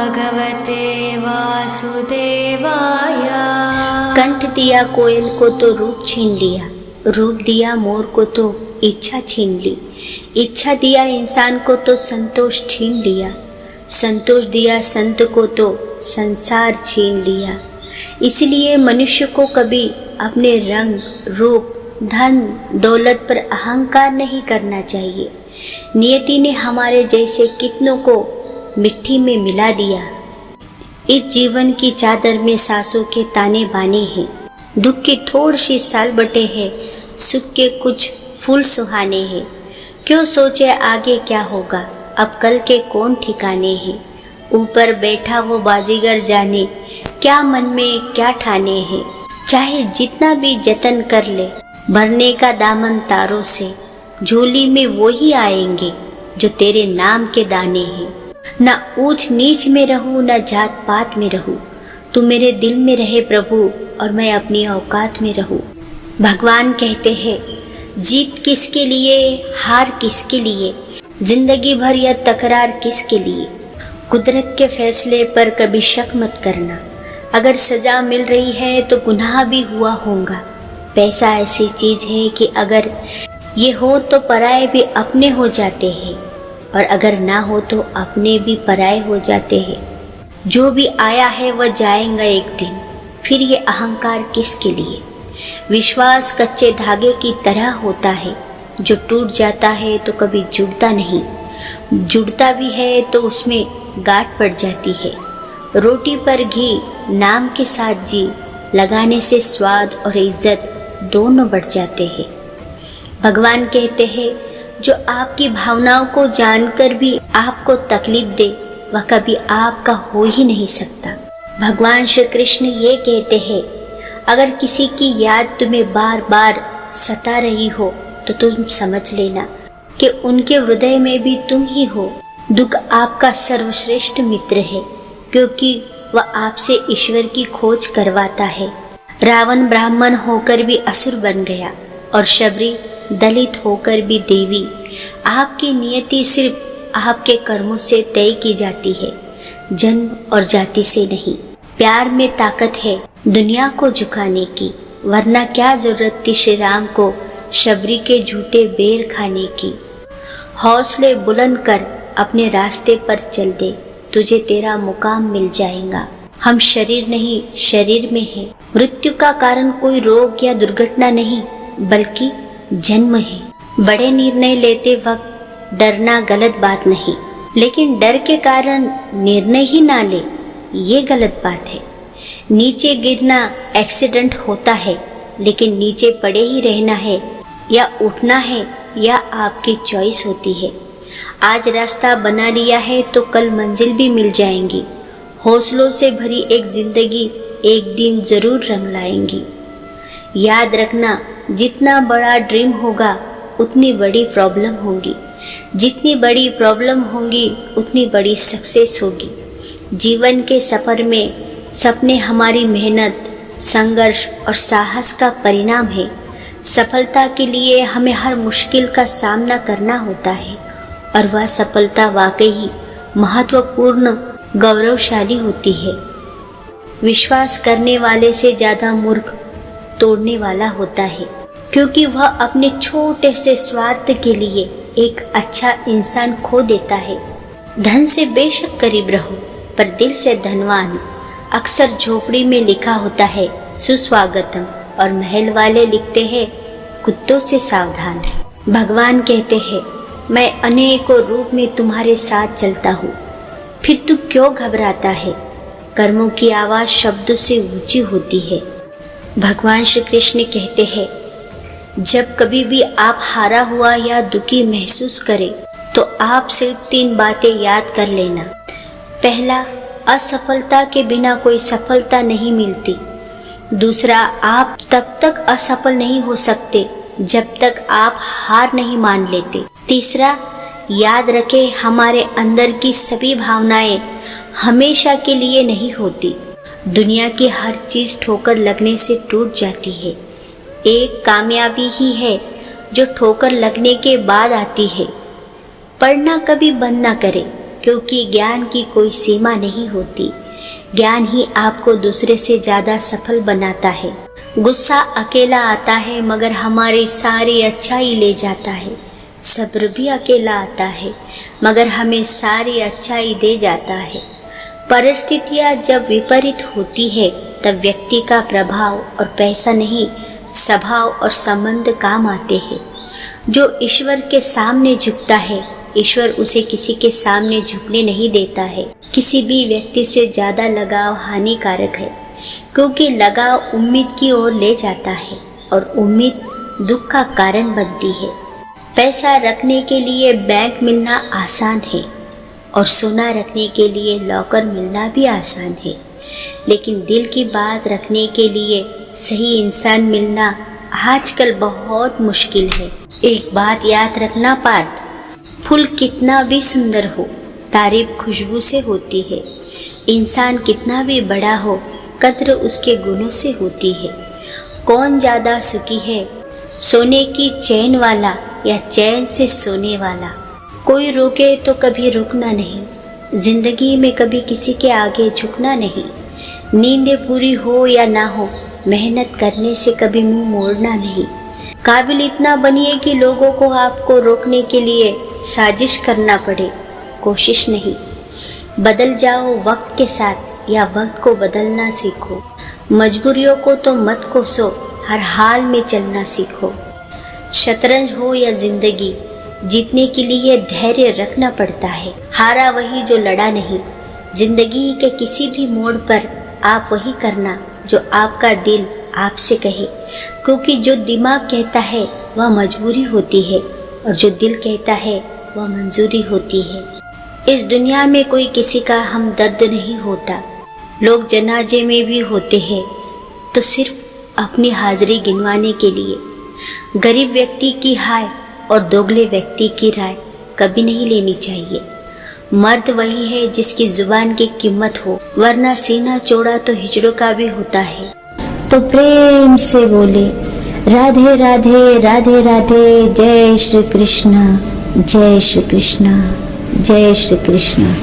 भगवते वासुदेवाय। कंठ दिया कोयल को तो रूप छीन लिया, रूप दिया मोर को तो इच्छा छीन ली, इच्छा दिया इंसान को तो संतोष छीन लिया, संतोष दिया संत को तो संसार छीन लिया। इसलिए मनुष्य को कभी अपने रंग, रूप, धन, दौलत पर अहंकार नहीं करना चाहिए। नियति ने हमारे जैसे कितनों को मिट्टी में मिला दिया। इस जीवन की चादर में सांसों के ताने बाने हैं, दुख की थोड़ी सी साल बटे हैं, सुख के कुछ फूल सुहाने हैं। क्यों सोचे आगे क्या होगा, अब कल के कौन ठिकाने हैं। ऊपर बैठा वो बाजीगर जाने, क्या मन में क्या ठाने हैं। चाहे जितना भी जतन कर ले, भरने का दामन तारों से, झोली में वो ही आएंगे जो तेरे नाम के दाने हैं। न ऊंच नीच में रहूं, न जात पात में रहूं, तू मेरे दिल में रहे प्रभु और मैं अपनी औकात में रहूं। भगवान कहते हैं, जीत किसके लिए, हार किसके लिए, जिंदगी भर यह तकरार किसके लिए। कुदरत के फैसले पर कभी शक मत करना, अगर सजा मिल रही है तो गुनाह भी हुआ होगा। पैसा ऐसी चीज है कि अगर ये हो तो पराये भी अपने हो जाते हैं, और अगर ना हो तो अपने भी पराये हो जाते हैं। जो भी आया है वह जाएगा एक दिन, फिर ये अहंकार किसके लिए। विश्वास कच्चे धागे की तरह होता है, जो टूट जाता है तो कभी जुड़ता नहीं, जुड़ता भी है तो उसमें गांठ पड़ जाती है। रोटी पर घी नाम के साथ जी लगाने से स्वाद और इज्जत दोनों बढ़ जाते हैं। भगवान कहते हैं, जो आपकी भावनाओं को जानकर भी आपको तकलीफ दे वह कभी आपका हो ही नहीं सकता। भगवान श्री कृष्ण ये कहते हैं, अगर किसी की याद तुम्हें बार बार सता रही हो तो तुम समझ लेना कि उनके हृदय में भी तुम ही हो। दुख आपका सर्वश्रेष्ठ मित्र है, क्योंकि वह आपसे ईश्वर की खोज करवाता है। रावण ब्राह्मण होकर भी असुर बन गया और शबरी दलित होकर भी देवी। आपकी नियति सिर्फ आपके कर्मों से तय की जाती है, जन्म और जाति से नहीं। प्यार में ताकत है दुनिया को झुकाने की, वरना क्या जरूरत थी श्री राम को शबरी के झूठे बेर खाने की। हौसले बुलंद कर अपने रास्ते पर चल दे, तुझे तेरा मुकाम मिल जाएगा। हम शरीर नहीं शरीर में है। मृत्यु का कारण कोई रोग या दुर्घटना नहीं, बल्कि जन्म है। बड़े निर्णय लेते वक्त डरना गलत बात नहीं, लेकिन डर के कारण निर्णय ही ना ले, ये गलत बात है। नीचे गिरना एक्सीडेंट होता है, लेकिन नीचे पड़े ही रहना है या उठना है या आपकी चॉइस होती है। आज रास्ता बना लिया है तो कल मंजिल भी मिल जाएंगी। हौसलों से भरी एक जिंदगी एक दिन जरूर रंग लाएंगी। याद रखना, जितना बड़ा ड्रीम होगा उतनी बड़ी प्रॉब्लम होगी, जितनी बड़ी प्रॉब्लम होगी उतनी बड़ी सक्सेस होगी। जीवन के सफर में सपने हमारी मेहनत, संघर्ष और साहस का परिणाम है। सफलता के लिए हमें हर मुश्किल का सामना करना होता है, और वह सफलता वाकई महत्वपूर्ण, गौरवशाली होती है। विश्वास करने वाले से ज़्यादा मूर्ख तोड़ने वाला होता है, क्योंकि वह अपने छोटे से स्वार्थ के लिए एक अच्छा इंसान खो देता है। धन से बेशक करीब रहो, पर दिल से धनवान। अक्सर झोपड़ी में लिखा होता है सुस्वागतम, और महल वाले लिखते हैं कुत्तों से सावधान। भगवान कहते हैं, मैं अनेकों रूप में तुम्हारे साथ चलता हूँ, फिर तू क्यों घबराता है। कर्मों की आवाज़ शब्दों से ऊंची होती है। भगवान श्री कृष्ण कहते हैं, जब कभी भी आप हारा हुआ या दुखी महसूस करें तो आप सिर्फ 3 बातें याद कर लेना। पहला, असफलता के बिना कोई सफलता नहीं मिलती। दूसरा, आप तब तक असफल नहीं हो सकते जब तक आप हार नहीं मान लेते। तीसरा, याद रखें, हमारे अंदर की सभी भावनाएं हमेशा के लिए नहीं होती। दुनिया की हर चीज़ ठोकर लगने से टूट जाती है। एक कामयाबी ही है जो ठोकर लगने के बाद आती है। पढ़ना कभी बंद ना करें, क्योंकि ज्ञान की कोई सीमा नहीं होती। ज्ञान ही आपको दूसरे से ज़्यादा सफल बनाता है। गुस्सा अकेला आता है मगर हमारी सारी अच्छाई ले जाता है। सब्र भी अकेला आता है मगर हमें सारी अच्छाई दे जाता है। परिस्थितियाँ जब विपरीत होती है तब व्यक्ति का प्रभाव और पैसा नहीं, स्वभाव और संबंध काम आते हैं। जो ईश्वर के सामने झुकता है, ईश्वर उसे किसी के सामने झुकने नहीं देता है। किसी भी व्यक्ति से ज़्यादा लगाव हानिकारक है, क्योंकि लगाव उम्मीद की ओर ले जाता है और उम्मीद दुख का कारण बनती है। पैसा रखने के लिए बैंक मिलना आसान है और सोना रखने के लिए लॉकर मिलना भी आसान है, लेकिन दिल की बात रखने के लिए सही इंसान मिलना आजकल बहुत मुश्किल है। एक बात याद रखना पार्थ, फूल कितना भी सुंदर हो, तारीफ खुशबू से होती है। इंसान कितना भी बड़ा हो, कद्र उसके गुणों से होती है। कौन ज़्यादा सुखी है, सोने की चैन वाला या चैन से सोने वाला? कोई रोके तो कभी रुकना नहीं, जिंदगी में कभी किसी के आगे झुकना नहीं। नींदें पूरी हो या ना हो, मेहनत करने से कभी मुंह मोड़ना नहीं। काबिल इतना बनिए कि लोगों को आपको रोकने के लिए साजिश करना पड़े, कोशिश नहीं। बदल जाओ वक्त के साथ या वक्त को बदलना सीखो। मजबूरियों को तो मत कोसो, हर हाल में चलना सीखो। शतरंज हो या जिंदगी, जीतने के लिए धैर्य रखना पड़ता है। हारा वही जो लड़ा नहीं। जिंदगी के किसी भी मोड़ पर आप वही करना जो आपका दिल आपसे कहे, क्योंकि जो दिमाग कहता है वह मजबूरी होती है और जो दिल कहता है वह मंजूरी होती है। इस दुनिया में कोई किसी का हमदर्द नहीं होता। लोग जनाजे में भी होते हैं तो सिर्फ अपनी हाजिरी गिनवाने के लिए। गरीब व्यक्ति की हाय और दोगले व्यक्ति की राय कभी नहीं लेनी चाहिए। मर्द वही है जिसकी जुबान की कीमत हो, वरना सीना चौड़ा तो हिजड़ों का भी होता है। तो प्रेम से बोले राधे राधे राधे राधे। जय श्री कृष्ण, जय श्री कृष्ण, जय श्री कृष्ण।